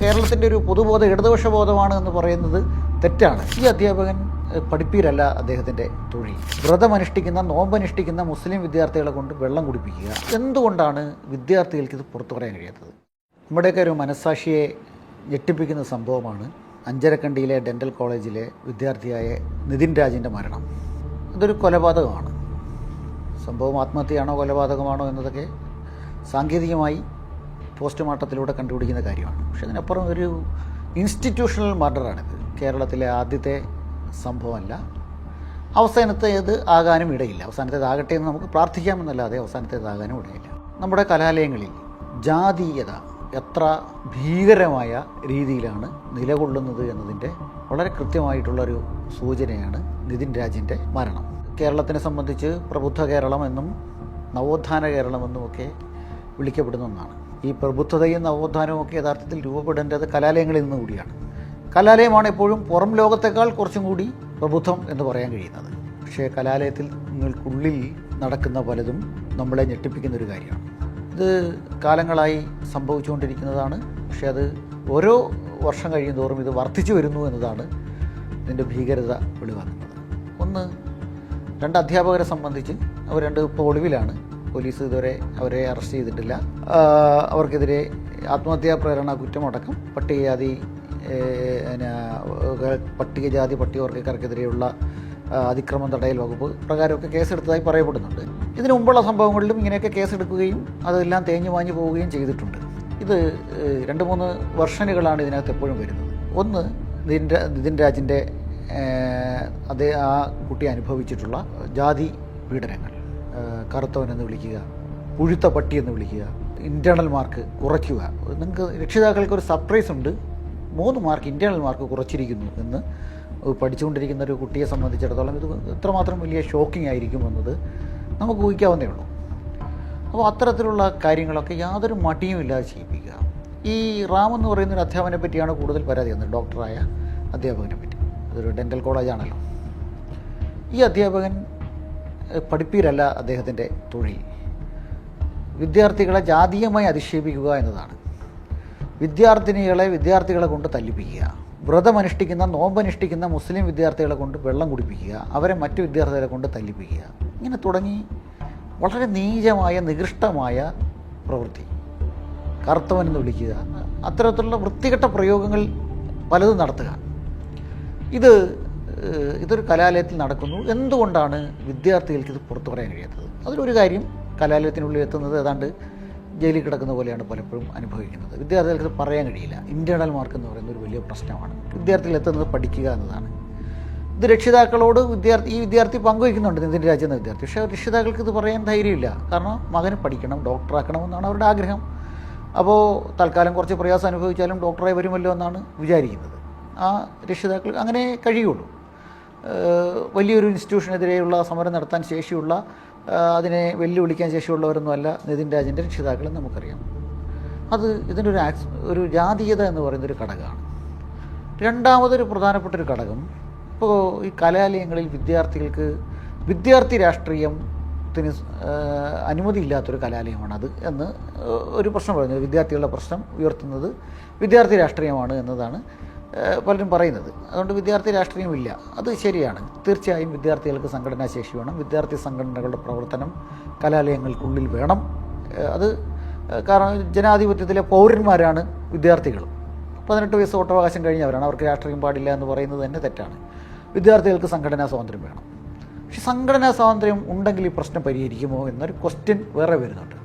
കേരളത്തിൻ്റെ ഒരു പൊതുബോധം ഇടതുപക്ഷ ബോധമാണ് എന്ന് പറയുന്നത് തെറ്റാണ്. ഈ അധ്യാപകൻ പഠിപ്പീരല്ല അദ്ദേഹത്തിൻ്റെ തൊഴിൽ. വ്രതമനുഷ്ഠിക്കുന്ന നോമ്പനുഷ്ഠിക്കുന്ന മുസ്ലിം വിദ്യാർത്ഥികളെ കൊണ്ട് വെള്ളം കുടിപ്പിക്കുക. എന്തുകൊണ്ടാണ് വിദ്യാർത്ഥികൾക്ക് ഇത് പുറത്തു പറയാൻ കഴിയാത്തത്? നമ്മുടെയൊക്കെ ഒരു മനസ്സാക്ഷിയെ ഞെട്ടിപ്പിക്കുന്ന സംഭവമാണ് അഞ്ചരക്കണ്ടിയിലെ ഡെൻ്റൽ കോളേജിലെ വിദ്യാർത്ഥിയായ നിതിൻ രാജിൻ്റെ മരണം. ഇതൊരു കൊലപാതകമാണ്. സംഭവം ആത്മഹത്യയാണോ കൊലപാതകമാണോ എന്നതൊക്കെ സാങ്കേതികമായി പോസ്റ്റ്മോർട്ടത്തിലൂടെ കണ്ടുപിടിക്കുന്ന കാര്യമാണ്. പക്ഷേ അതിനപ്പുറം ഒരു ഇൻസ്റ്റിറ്റ്യൂഷണൽ മർഡറാണിത്. കേരളത്തിലെ ആദ്യത്തെ സംഭവമല്ല, അവസാനത്തേത് ആകാനും ഇടയില്ല. അവസാനത്തേതാകട്ടെ എന്ന് നമുക്ക് പ്രാർത്ഥിക്കാമെന്നല്ലാതെ അവസാനത്തേതാകാനും ഇടയില്ല. നമ്മുടെ കലാലയങ്ങളിൽ ജാതീയത എത്ര ഭീകരമായ രീതിയിലാണ് നിലകൊള്ളുന്നത് എന്നതിൻ്റെ വളരെ കൃത്യമായിട്ടുള്ളൊരു സൂചനയാണ് നിതിൻ രാജിൻ്റെ മരണം. കേരളത്തിനെ സംബന്ധിച്ച് പ്രബുദ്ധ കേരളമെന്നും നവോത്ഥാന കേരളമെന്നുമൊക്കെ വിളിക്കപ്പെടുന്ന ഒന്നാണ്. ഈ പ്രബുദ്ധതയും നവോത്ഥാനവും ഒക്കെ യഥാർത്ഥത്തിൽ രൂപപ്പെടേണ്ടത് കലാലയങ്ങളിൽ നിന്ന് കൂടിയാണ്. കലാലയമാണ് എപ്പോഴും പുറം ലോകത്തേക്കാൾ കുറച്ചും കൂടി പ്രബുദ്ധം എന്ന് പറയാൻ കഴിയുന്നത്. പക്ഷേ കലാലയത്തിൽ നിങ്ങൾക്കുള്ളിൽ നടക്കുന്ന പലതും നമ്മളെ ഞെട്ടിപ്പിക്കുന്ന ഒരു കാര്യമാണ്. ഇത് കാലങ്ങളായി സംഭവിച്ചുകൊണ്ടിരിക്കുന്നതാണ്. പക്ഷേ അത് ഓരോ വർഷം കഴിയുന്തോറും ഇത് വർദ്ധിച്ചു വരുന്നു എന്നതാണ് ഇതിൻ്റെ ഭീകരത വെളിവാക്കുന്നത്. ഒന്ന്, രണ്ട് അധ്യാപകരെ സംബന്ധിച്ച് അവർ രണ്ട് ഇപ്പോൾ ഒളിവിലാണ്. പോലീസ് ഇതുവരെ അവരെ അറസ്റ്റ് ചെയ്തിട്ടില്ല. അവർക്കെതിരെ ആത്മഹത്യാ പ്രേരണ കുറ്റമടക്കം പട്ടികജാതി പട്ടികവർഗക്കാർക്കെതിരെയുള്ള അതിക്രമം തടയൽ വകുപ്പ് പ്രകാരമൊക്കെ കേസെടുത്തതായി പറയപ്പെടുന്നുണ്ട്. ഇതിനു മുമ്പുള്ള സംഭവങ്ങളിലും ഇങ്ങനെയൊക്കെ കേസെടുക്കുകയും അതെല്ലാം തേഞ്ഞു മാഞ്ഞു പോവുകയും ചെയ്തിട്ടുണ്ട്. ഇത് 2-3 വെർഷനുകളാണ് ഇതിനകത്ത് എപ്പോഴും വരുന്നത്. ഒന്ന്, നിതിൻ രാജിൻ്റെ ആ കുട്ടി അനുഭവിച്ചിട്ടുള്ള ജാതി പീഡനങ്ങൾ, കറുത്തവനെന്ന് വിളിക്കുക, പുഴുത്ത പട്ടിയെന്ന് വിളിക്കുക, ഇൻറ്റേർണൽ മാർക്ക് കുറയ്ക്കുക. നിങ്ങൾക്ക് രക്ഷിതാക്കൾക്ക് ഒരു സർപ്രൈസ് ഉണ്ട്, 3 മാർക്ക് ഇൻറ്റേർണൽ മാർക്ക് കുറച്ചിരിക്കുന്നു എന്ന് പഠിച്ചുകൊണ്ടിരിക്കുന്ന ഒരു കുട്ടിയെ സംബന്ധിച്ചിടത്തോളം ഇത് എത്രമാത്രം വലിയ ഷോക്കിംഗ് ആയിരിക്കും എന്നത് നമുക്ക് ഊഹിക്കാവുന്നേ ഉള്ളൂ. അപ്പോൾ അത്തരത്തിലുള്ള കാര്യങ്ങളൊക്കെ യാതൊരു മടിയും ഇല്ലാതെ ചെയ്യിപ്പിക്കുക. ഈ റാം എന്ന് പറയുന്നൊരു അധ്യാപകനെ പറ്റിയാണ് കൂടുതൽ പരാതി വന്നത്, ഡോക്ടറായ അധ്യാപകനെ പറ്റി. അതൊരു ഡെൻ്റൽ കോളേജാണല്ലോ. ഈ അധ്യാപകൻ പഠിപ്പീരല്ല അദ്ദേഹത്തിൻ്റെ തൊഴിൽ. വിദ്യാർത്ഥികളെ ജാതീയമായി അധിക്ഷേപിക്കുക എന്നതാണ്. വിദ്യാർത്ഥികളെ കൊണ്ട് തല്ലിപ്പിക്കുക. വ്രതമനുഷ്ഠിക്കുന്ന നോമ്പനുഷ്ഠിക്കുന്ന മുസ്ലിം വിദ്യാർത്ഥികളെ കൊണ്ട് വെള്ളം കുടിപ്പിക്കുക. അവരെ മറ്റു വിദ്യാർത്ഥികളെ കൊണ്ട് തല്ലിപ്പിക്കുക. ഇങ്ങനെ തുടങ്ങി വളരെ നീചമായ നികൃഷ്ടമായ പ്രവൃത്തി. കറുത്തവനെന്ന് വിളിക്കുക, അത്തരത്തിലുള്ള വൃത്തികെട്ട പ്രയോഗങ്ങൾ പലതും നടത്തുക. ഇതൊരു കലാലയത്തിൽ നടക്കുന്നു. എന്തുകൊണ്ടാണ് വിദ്യാർത്ഥികൾക്ക് ഇത് പുറത്തു പറയാൻ കഴിയാത്തത്? അതിലൊരു കാര്യം, കലാലയത്തിനുള്ളിൽ എത്തുന്നത് ഏതാണ്ട് ജയിലിൽ കിടക്കുന്ന പോലെയാണ് പലപ്പോഴും അനുഭവിക്കുന്നത്. വിദ്യാർത്ഥികൾക്ക് പറയാൻ കഴിയില്ല. ഇൻറ്റേർണൽ മാർക്ക് എന്ന് പറയുന്ന ഒരു വലിയ പ്രശ്നമാണ്. വിദ്യാർത്ഥികൾ എത്തുന്നത് പഠിക്കുക എന്നതാണ്. ഇത് രക്ഷിതാക്കളോട് ഈ വിദ്യാർത്ഥി പങ്കുവയ്ക്കുന്നുണ്ട്, നിതിൻ രാജ് എന്ന വിദ്യാർത്ഥി. പക്ഷേ രക്ഷിതാക്കൾക്ക് ഇത് പറയാൻ ധൈര്യമില്ല. കാരണം മകന് പഠിക്കണം, ഡോക്ടറാക്കണമെന്നാണ് അവരുടെ ആഗ്രഹം. അപ്പോൾ തൽക്കാലം കുറച്ച് പ്രയാസം അനുഭവിച്ചാലും ഡോക്ടറായി വരുമല്ലോ എന്നാണ് വിചാരിക്കുന്നത്. ആ രക്ഷിതാക്കൾ അങ്ങനെ കഴിയുള്ളൂ. വലിയൊരു ഇൻസ്റ്റിറ്റ്യൂഷനെതിരെയുള്ള സമരം നടത്താൻ ശേഷിയുള്ള, അതിനെ വെല്ലുവിളിക്കാൻ ശേഷിയുള്ളവരൊന്നുമല്ല നിതിൻ രാജിൻ്റെ രക്ഷിതാക്കളെന്ന് നമുക്കറിയാം. ഇതിൻ്റെ ഒരു ജാതീയത എന്ന് പറയുന്നൊരു ഘടകമാണ്. രണ്ടാമതൊരു പ്രധാനപ്പെട്ടൊരു ഘടകം, ഇപ്പോൾ ഈ കലാലയങ്ങളിൽ വിദ്യാർത്ഥി രാഷ്ട്രീയത്തിന് അനുമതിയില്ലാത്തൊരു കലാലയമാണത് എന്ന് ഒരു പ്രശ്നം പറയുന്നത്. വിദ്യാർത്ഥികളുടെ പ്രശ്നം ഉയർത്തുന്നത് വിദ്യാർത്ഥി രാഷ്ട്രീയമാണ് എന്നതാണ് പലരും പറയുന്നത്. അതുകൊണ്ട് വിദ്യാർത്ഥി രാഷ്ട്രീയമില്ല. അത് ശരിയാണ്. തീർച്ചയായും വിദ്യാർത്ഥികൾക്ക് സംഘടനാ ശേഷി വേണം. വിദ്യാർത്ഥി സംഘടനകളുടെ പ്രവർത്തനം കലാലയങ്ങൾക്കുള്ളിൽ വേണം. അത് കാരണം ജനാധിപത്യത്തിലെ പൗരന്മാരാണ് വിദ്യാർത്ഥികൾ. 18 വയസ്സ് വോട്ടവകാശം കഴിഞ്ഞവരാണ്. അവർക്ക് രാഷ്ട്രീയം പാടില്ല എന്ന് പറയുന്നത് തന്നെ തെറ്റാണ്. വിദ്യാർത്ഥികൾക്ക് സംഘടനാ സ്വാതന്ത്ര്യം വേണം. പക്ഷെ സംഘടനാ സ്വാതന്ത്ര്യം ഉണ്ടെങ്കിൽ ഈ പ്രശ്നം പരിഹരിക്കുമോ എന്നൊരു ക്വസ്റ്റ്യൻ വേറെ വരുന്നുണ്ട്.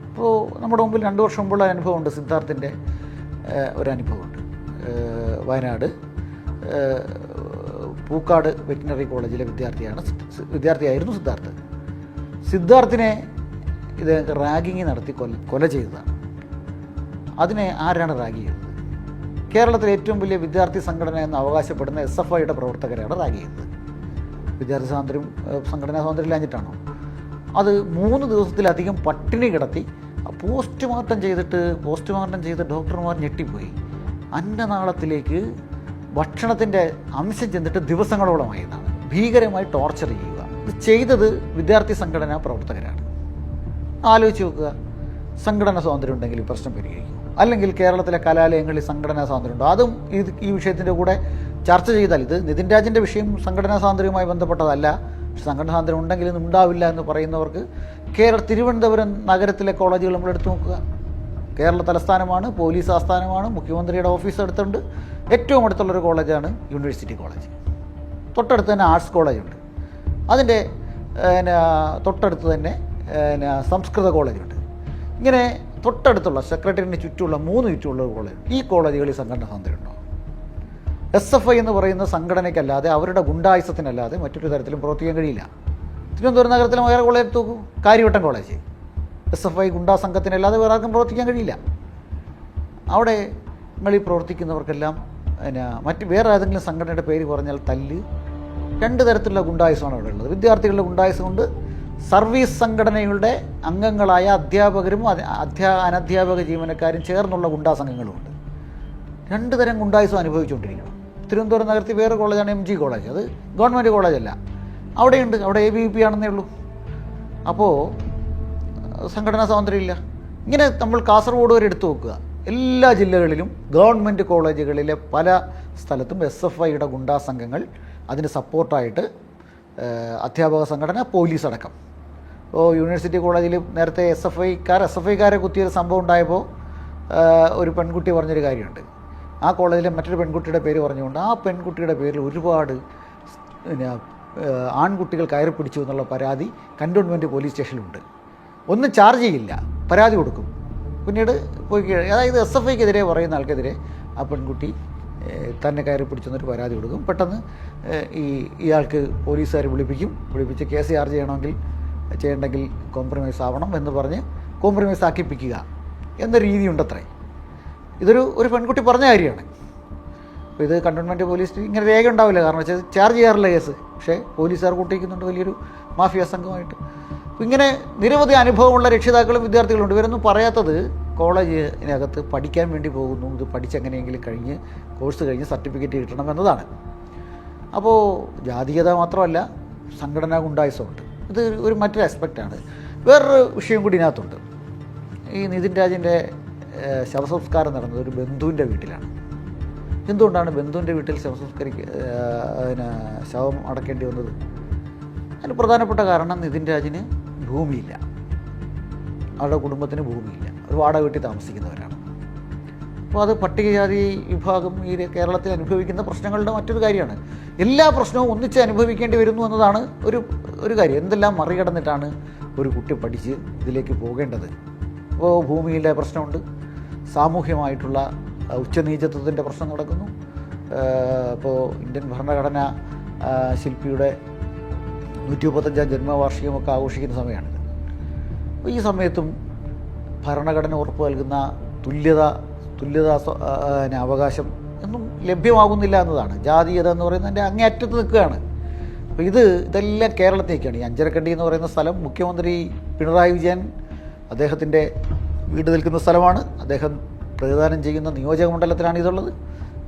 ഇപ്പോൾ നമ്മുടെ മുമ്പിൽ 2 വർഷം മുമ്പുള്ള അനുഭവമുണ്ട്. സിദ്ധാർത്ഥിൻ്റെ ഒരനുഭവമുണ്ട്. വയനാട് പൂക്കാട് വെറ്റിനറി കോളേജിലെ വിദ്യാർത്ഥിയായിരുന്നു സിദ്ധാർത്ഥിനെ ഇത് റാഗിങ് നടത്തി കൊല ചെയ്തതാണ്. അതിനെ ആരാണ് റാഗ് ചെയ്തത്? കേരളത്തിലെ ഏറ്റവും വലിയ വിദ്യാർത്ഥി സംഘടന എന്ന് അവകാശപ്പെടുന്ന SFIയുടെ പ്രവർത്തകരാണ് റാഗ് ചെയ്തത്. വിദ്യാർത്ഥി സംഘടനാ സ്വാതന്ത്ര്യം ഇല്ലാഞ്ഞിട്ടാണോ? അത് 3 ദിവസത്തിലധികം പട്ടിണി കിടത്തി പോസ്റ്റ്മോർട്ടം ചെയ്ത് ഡോക്ടർമാർ ഞെട്ടിപ്പോയി. അന്നനാളത്തിലേക്ക് ഭക്ഷണത്തിൻ്റെ അംശം ചെന്നിട്ട് ദിവസങ്ങളോളമായതാണ്. ഭീകരമായി ടോർച്ചർ ചെയ്യുക. ഇത് ചെയ്തത് വിദ്യാർത്ഥി സംഘടനാ പ്രവർത്തകരാണ്. ആലോചിച്ച് നോക്കുക. സംഘടന സ്വാതന്ത്ര്യം ഉണ്ടെങ്കിൽ പ്രശ്നം പരിഹരിക്കും. അല്ലെങ്കിൽ കേരളത്തിലെ കലാലയങ്ങളിൽ സംഘടനാ സ്വാതന്ത്ര്യം ഉണ്ടോ? അതും ഈ വിഷയത്തിൻ്റെ കൂടെ ചർച്ച ചെയ്താൽ, ഇത് നിതിൻ രാജിൻ്റെ വിഷയം സംഘടനാ സ്വാതന്ത്ര്യവുമായി ബന്ധപ്പെട്ടതല്ല, പക്ഷെ സംഘടനാ സ്വാതന്ത്ര്യം ഉണ്ടെങ്കിലും ഉണ്ടാവില്ല എന്ന് പറയുന്നവർക്ക് തിരുവനന്തപുരം നഗരത്തിലെ കോളേജുകൾ നമ്മൾ എടുത്തു നോക്കുക. കേരള തലസ്ഥാനമാണ്, പോലീസ് ആസ്ഥാനമാണ്, മുഖ്യമന്ത്രിയുടെ ഓഫീസ് അടുത്തുണ്ട്. ഏറ്റവും അടുത്തുള്ളൊരു കോളേജാണ് യൂണിവേഴ്സിറ്റി കോളേജ്. തൊട്ടടുത്ത് തന്നെ ആർട്സ് കോളേജുണ്ട്. അതിൻ്റെ തൊട്ടടുത്ത് തന്നെ സംസ്കൃത കോളേജുണ്ട്. ഇങ്ങനെ തൊട്ടടുത്തുള്ള സെക്രട്ടറിയേറ്റിന് ചുറ്റുമുള്ള 3 ചുറ്റുമുള്ള കോളേജ്. ഈ കോളേജുകളിൽ സംഘടനാ സ്വാതന്ത്ര്യം ഉണ്ടോ? SFI എന്ന് പറയുന്ന സംഘടനയ്ക്കല്ലാതെ, അവരുടെ ഗുണ്ടായുസത്തിനല്ലാതെ മറ്റൊരു തരത്തിലും പ്രവർത്തിക്കാൻ കഴിയില്ല. തിരുവനന്തപുരം നഗരത്തിലെ വേറെ കോളേജ് നോക്കൂ, കാര്യവട്ടം കോളേജ്. SFI ഗുണ്ടാ സംഘത്തിനല്ലാതെ വേറെ ആർക്കും പ്രവർത്തിക്കാൻ കഴിയില്ല. അവിടെ നിങ്ങളിൽ പ്രവർത്തിക്കുന്നവർക്കെല്ലാം മറ്റ് വേറെ ഏതെങ്കിലും സംഘടനയുടെ പേര് പറഞ്ഞാൽ തല്ല്. 2 തരത്തിലുള്ള ഗുണ്ടായുസമാണ് അവിടെ ഉള്ളത്. വിദ്യാർത്ഥികളുടെ ഗുണ്ടായുസമുണ്ട്, സർവീസ് സംഘടനകളുടെ അംഗങ്ങളായ അധ്യാപകരും അനധ്യാപക ജീവനക്കാരും ചേർന്നുള്ള ഗുണ്ടാ സംഘങ്ങളുമുണ്ട്. 2 തരം ഗുണ്ടായുസം അനുഭവിച്ചുകൊണ്ടിരിക്കണം. തിരുവനന്തപുരം നഗരത്തിൽ വേറെ കോളേജാണ് MG കോളേജ്. അത് ഗവൺമെൻറ് കോളേജല്ല, അവിടെയുണ്ട്. അവിടെ ABVP ആണെന്നേ ഉള്ളൂ. അപ്പോൾ സംഘടനാ സ്വാതന്ത്ര്യമില്ല. ഇങ്ങനെ നമ്മൾ കാസർഗോഡ് വരെ എടുത്തു നോക്കുക. എല്ലാ ജില്ലകളിലും ഗവൺമെൻറ് കോളേജുകളിലെ പല സ്ഥലത്തും SFIയുടെ ഗുണ്ടാ സംഘങ്ങൾ, അതിന് സപ്പോർട്ടായിട്ട് അധ്യാപക സംഘടന, പോലീസ് അടക്കം. ഇപ്പോൾ യൂണിവേഴ്സിറ്റി കോളേജിൽ നേരത്തെ SFIക്കാരെ കുത്തിയൊരു സംഭവം ഉണ്ടായപ്പോൾ ഒരു പെൺകുട്ടി പറഞ്ഞൊരു കാര്യമുണ്ട്. ആ കോളേജിലെ മറ്റൊരു പെൺകുട്ടിയുടെ പേര് പറഞ്ഞുകൊണ്ട് ആ പെൺകുട്ടിയുടെ പേരിൽ ഒരുപാട് ആൺകുട്ടികൾ കയറി പിടിച്ചു എന്നുള്ള പരാതി കൻ്റോൺമെൻറ്റ് പോലീസ് സ്റ്റേഷനിലുണ്ട്. ഒന്നും ചാർജ് ചെയ്യില്ല, പരാതി കൊടുക്കും. പിന്നീട് പോയി അതായത് SFIക്കെതിരെ പറയുന്ന ആൾക്കെതിരെ ആ പെൺകുട്ടി തന്നെ കയറി പിടിച്ചെന്നൊരു പരാതി കൊടുക്കും. പെട്ടെന്ന് ഇയാൾക്ക് പോലീസുകാർ വിളിപ്പിച്ച് കേസ് ചാർജ് ചെയ്യണമെങ്കിൽ കോംപ്രമൈസ് ആവണം എന്ന് പറഞ്ഞ് കോംപ്രമൈസ് ആക്കിപ്പിക്കുക എന്ന രീതിയുണ്ടത്രേ. ഒരു പെൺകുട്ടി പറഞ്ഞ കാര്യമാണ്. അപ്പോൾ ഇത് കൻ്റോൺമെൻറ്റ് പോലീസ് ഇങ്ങനെ രേഖ ഉണ്ടാവില്ല, കാരണം വെച്ചാൽ ചാർജ് ചെയ്യാറില്ല കേസ്. പക്ഷേ പോലീസുകാർ കൂട്ടിക്കുന്നുണ്ട് വലിയൊരു മാഫിയ സംഘമായിട്ട്. അപ്പോൾ ഇങ്ങനെ നിരവധി അനുഭവമുള്ള രക്ഷിതാക്കളും വിദ്യാർത്ഥികളുണ്ട്. ഇവരൊന്നും പറയാത്തത് കോളേജിനകത്ത് പഠിക്കാൻ വേണ്ടി പോകുന്നു, ഇത് പഠിച്ചെങ്ങനെയെങ്കിലും കോഴ്സ് കഴിഞ്ഞ് സർട്ടിഫിക്കറ്റ് കിട്ടണം എന്നതാണ്. അപ്പോൾ ജാതീയത മാത്രമല്ല, സംഘടനാ ഗുണ്ടായുസമുണ്ട്. ഇത് ഒരു മറ്റൊരു ആസ്പെക്റ്റാണ്. വേറൊരു വിഷയം കൂടി ഇതിനകത്തുണ്ട്. ഈ നിതിൻ രാജിൻ്റെ ശവസംസ്കാരം നടന്നത് ഒരു ബന്ധുവിൻ്റെ വീട്ടിലാണ്. എന്തുകൊണ്ടാണ് ബന്ധുവിൻ്റെ വീട്ടിൽ ശവം അടക്കേണ്ടി വന്നത്? അതിന് പ്രധാനപ്പെട്ട കാരണം നിതിൻ രാജിന് ഭൂമിയില്ല, അവരുടെ കുടുംബത്തിന് ഭൂമിയില്ല, ഒരു വാടക വീട്ടിൽ താമസിക്കുന്നവരാണ്. അപ്പോൾ അത് പട്ടികജാതി വിഭാഗം ഈ കേരളത്തിൽ അനുഭവിക്കുന്ന പ്രശ്നങ്ങളുടെ മറ്റൊരു കാര്യമാണ്. എല്ലാ പ്രശ്നവും ഒന്നിച്ച് അനുഭവിക്കേണ്ടി വരുന്നു എന്നതാണ് ഒരു കാര്യം. എന്തെല്ലാം മറികടന്നിട്ടാണ് ഒരു കുട്ടി പഠിച്ച് ഇതിലേക്ക് പോകേണ്ടത്? അപ്പോൾ ഭൂമിയിലെ പ്രശ്നമുണ്ട്, സാമൂഹ്യമായിട്ടുള്ള ഉച്ചനീചത്വത്തിൻ്റെ പ്രശ്നം നടക്കുന്നു. ഇപ്പോൾ ഇന്ത്യൻ ഭരണഘടന ശില്പിയുടെ 135ാം ജന്മവാർഷികമൊക്കെ ആഘോഷിക്കുന്ന സമയമാണിത്. അപ്പോൾ ഈ സമയത്തും ഭരണഘടന ഉറപ്പ് നൽകുന്ന തുല്യത അവകാശം ലഭ്യമാകുന്നില്ല എന്നതാണ്. ജാതീയത എന്ന് പറയുന്നതിൻ്റെ അങ്ങേയറ്റത്ത് നിൽക്കുകയാണ്. അപ്പോൾ ഇതെല്ലാം കേരളത്തിലേക്കാണ്. ഈ അഞ്ചരക്കണ്ടി എന്ന് പറയുന്ന സ്ഥലം മുഖ്യമന്ത്രി പിണറായി വിജയൻ അദ്ദേഹത്തിൻ്റെ വീട് നിൽക്കുന്ന സ്ഥലമാണ്. അദ്ദേഹം പ്രതിദാനം ചെയ്യുന്ന നിയോജക മണ്ഡലത്തിലാണ് ഇതുള്ളത്.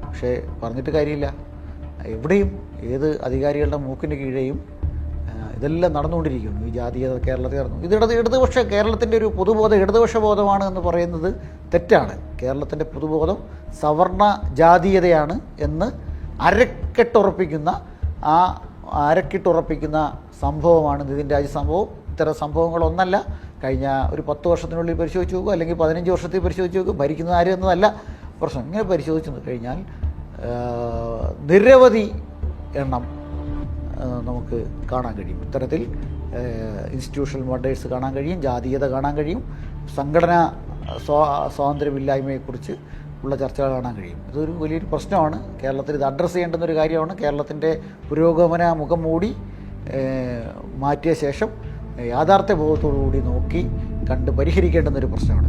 പക്ഷേ പറഞ്ഞിട്ട് കാര്യമില്ല. എവിടെയും ഏത് അധികാരികളുടെ മൂക്കിന് കീഴെയും ഇതെല്ലാം നടന്നുകൊണ്ടിരിക്കുന്നു. ഈ ജാതീയത കേരളത്തിൽ നടന്നു. കേരളത്തിൻ്റെ ഒരു പൊതുബോധം ഇടതുപക്ഷ ബോധമാണ് എന്ന് പറയുന്നത് തെറ്റാണ്. കേരളത്തിൻ്റെ പൊതുബോധം സവർണ ജാതീയതയാണ് എന്ന് അരക്കിട്ടുറപ്പിക്കുന്ന സംഭവമാണ് നിതിൻ രാജ് സംഭവം. ഇത്തരം സംഭവങ്ങളൊന്നല്ല. കഴിഞ്ഞ ഒരു 10 വർഷത്തിനുള്ളിൽ പരിശോധിച്ച് നോക്കുക, അല്ലെങ്കിൽ 15 വർഷത്തിൽ പരിശോധിച്ച് നോക്കുക. ഭരിക്കുന്നത് ആരും എന്നതല്ല പ്രശ്നം. ഇങ്ങനെ പരിശോധിച്ച് കഴിഞ്ഞാൽ നിരവധി എണ്ണം നമുക്ക് കാണാൻ കഴിയും. ഇത്തരത്തിൽ ഇൻസ്റ്റിറ്റ്യൂഷണൽ മർഡേഴ്സ് കാണാൻ കഴിയും, ജാതീയത കാണാൻ കഴിയും, സംഘടനാ സ്വാതന്ത്ര്യമില്ലായ്മയെക്കുറിച്ച് ഉള്ള ചർച്ചകൾ കാണാൻ കഴിയും. ഇതൊരു വലിയൊരു പ്രശ്നമാണ്. കേരളത്തിൽ ഇത് അഡ്രസ്സ് ചെയ്യേണ്ടുന്നൊരു കാര്യമാണ്. കേരളത്തിൻ്റെ പുരോഗമന മുഖം മൂടി മാറ്റിയ ശേഷം യാഥാർത്ഥ്യ ബോധത്തോടു കൂടി നോക്കി കണ്ട് പരിഹരിക്കേണ്ടുന്നൊരു പ്രശ്നമാണ്.